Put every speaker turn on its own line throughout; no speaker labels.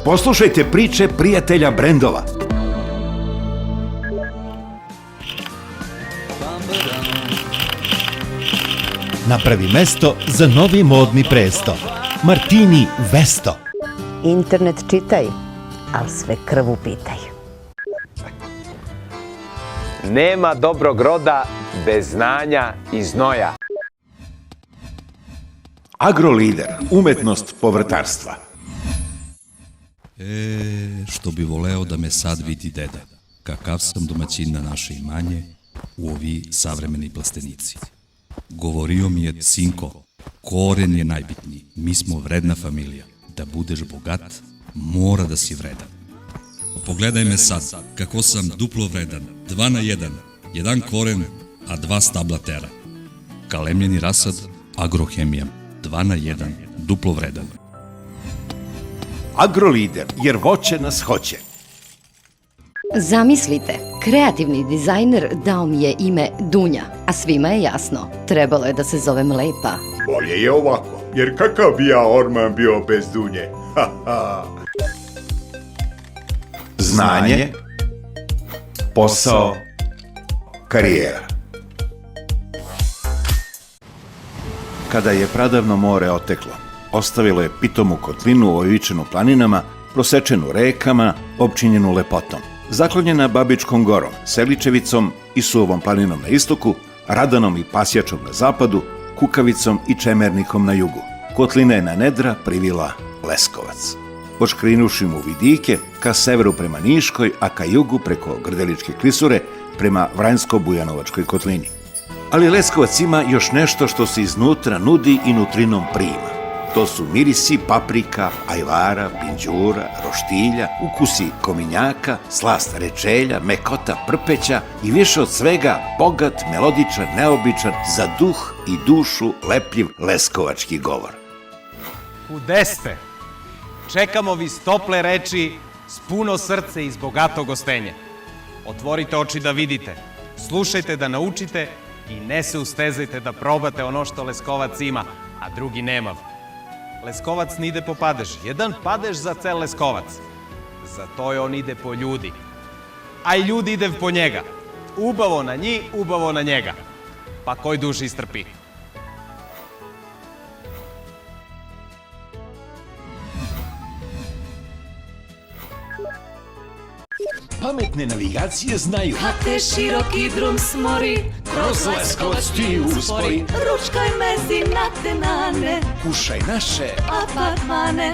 Poslušajte priče prijatelja brendova.
Napravi mesto za novi modni presto. Martini Vesto.
Internet čitaj, ali sve krvu pitaj.
Nema dobrog roda bez znanja i znoja.
Agrolider, umetnost povrtarstva.
Što bi voleo da me sad vidi deda, kakav sam domaćin na naše imanje u ovi savremeni plastenici. Govorio mi je, sinko, koren je najbitniji, mi smo vredna familija. Da budeš bogat, mora da si vredan. Pogledaj me sad, kako sam duplo vredan, 2 na 1, 1 koren, a 2 stabla tera. Kalemljeni rasad, agrohemija, 2 na 1, duplo vredan.
Agrolider, jer voće nas hoće.
Zamislite, kreativni dizajner dao mi je ime Dunja, a svima je jasno, trebalo je da se zovem Lepa.
Bolje je ovako, jer kakav bi ja orman bio bez Dunje?
Znanje, posao, karijera. Kada je pradavno more oteklo, ostavilo je pitomu kotlinu oivičenu planinama, prosečenu rekama, opčinjenu lepotom. Zaklonjena Babičkom gorom, Seličevicom i Suvom planinom na istoku, Radanom i Pasjačom na zapadu, Kukavicom i Čemernikom na jugu. Kotlina je na nedra privila Leskovac. Poškrinuši mu vidike ka severu prema Niškoj, a ka jugu preko Grdeličke klisure prema Vranjsko-Bujanovačkoj kotlini. Ali Leskovac ima još nešto što se iznutra nudi i nutrinom prima. To su mirisi paprika, ajvara, pinđura, roštilja, ukusi kominjaka, slast rečelja, mekota prpeća i više od svega bogat, melodičan, neobičan, za duh i dušu lepljiv leskovački govor.
Kude ste? Čekamo vi tople reči s puno srce i s bogato gostenje. Otvorite oči da vidite, slušajte da naučite i ne se ustezajte da probate ono što Leskovac ima, a drugi nema. Leskovac ne ide po padež, jedan padež za cel Leskovac. Zato je on ide po ljudi, a i ljudi ide po njega. Ubavo na njih, ubavo na njega. Pa koj duši istrpi.
Pametne navigacije znaju.
A te široki drum smori,
Kroz Leskovac ti uspori.
ručkaj mezi na te nane,
Kušaj naše.
apartmane.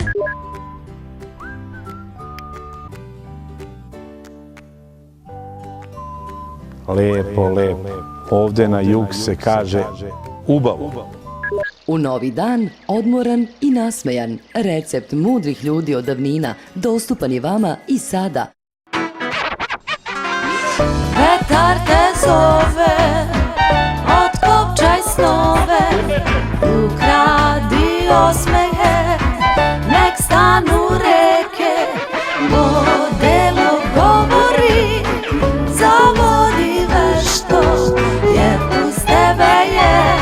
Lepo, lepo. Ovde na jug se kaže ubavo.
U novi dan, odmoran i nasmejan, recept mudrih ljudi od davnina, dostupan je vama i sada.
Vetar te zove, otkopčaj snove, ukradi osmehe, nek stanu reke, modelo govori, zavodi vešto, jer uz tebe je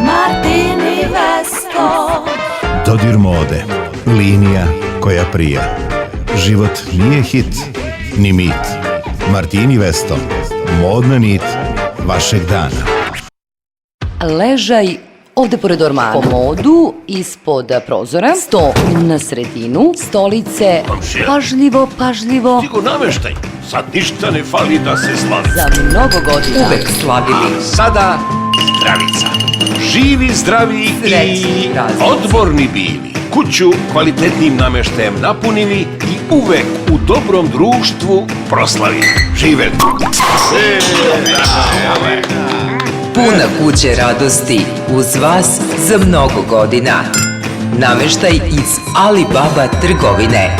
Martini Vesto.
Dodir mode. Linija koja prija. Život nije hit, ni mit. Martini Vesto. Modna nit vašeg dana.
Ležaj ovde pored ormana, komodu ispod prozora, sto na sredinu, stolice pažljivo, pažljivo,
Stigo nameštaj, sad ništa ne fali da se slavi.
za mnogo godina. Uvek
A sada zdravica. Živi, zdravi i odborni bili. Kuću kvalitetnim nameštajem napunili i uvek u dobrom društvu proslavili. Živeli!
Puna kuće radosti uz vas za mnogo godina. Nameštaj iz Alibaba trgovine.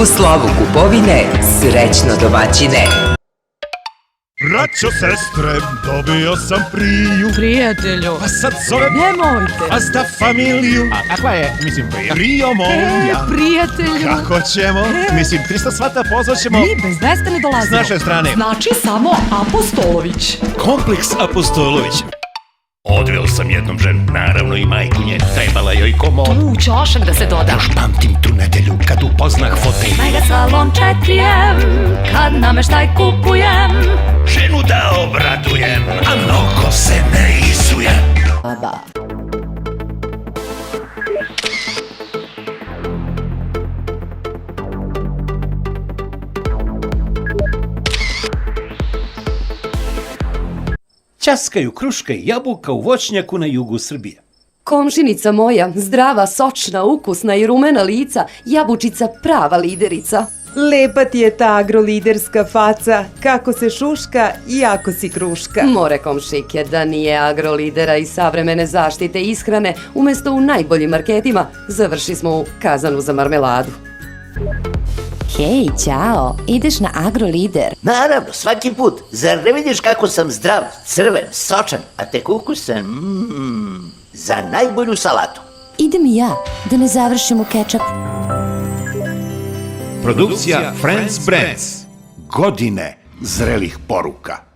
U slavu kupovine, srećno domaćine.
Braćo, sestre, dobio sam priju.
Prijatelju,
Pa sad zovem
nemojte.
Pasta familiju. A kakva je, Prio moja.
Prijatelju.
Kako ćemo? 300 svata pozvaćemo.
Mi bez veste ne dolazimo.
S naše strane.
Znači samo Apostolović.
Kompleks Apostolović. Odveo sam jednom ženu, naravno i majku njenu, trebala joj komoda.
U ćošak da se doda.
Još pamtim tu nedelju kad upoznah fotelj.
Mega salon 4M, kad nameštaj kupujem.
Ženu da obradujem, a mnogo se ne isujem.
Baba.
Ćaskaju kruška i jabuka u voćnjaku na jugu Srbije.
Komšinica moja, zdrava, sočna, ukusna i rumena lica, jabučica prava liderica.
Lepa ti je ta agroliderska faca, kako se šuška i ako si kruška.
More komšike, da nije agrolidera i savremene zaštite ishrane, umesto u najboljim marketima, završi smo u kazanu za marmeladu.
Hej, ćao, ideš na Agrolider.
Naravno, svaki put. Zar ne vidiš kako sam zdrav, crven, sočan, a tek ukusan? Za najbolju salatu.
Idem i ja, da ne završim u kečapu.
Produkcija Friends Brands. Godine zrelih poruka.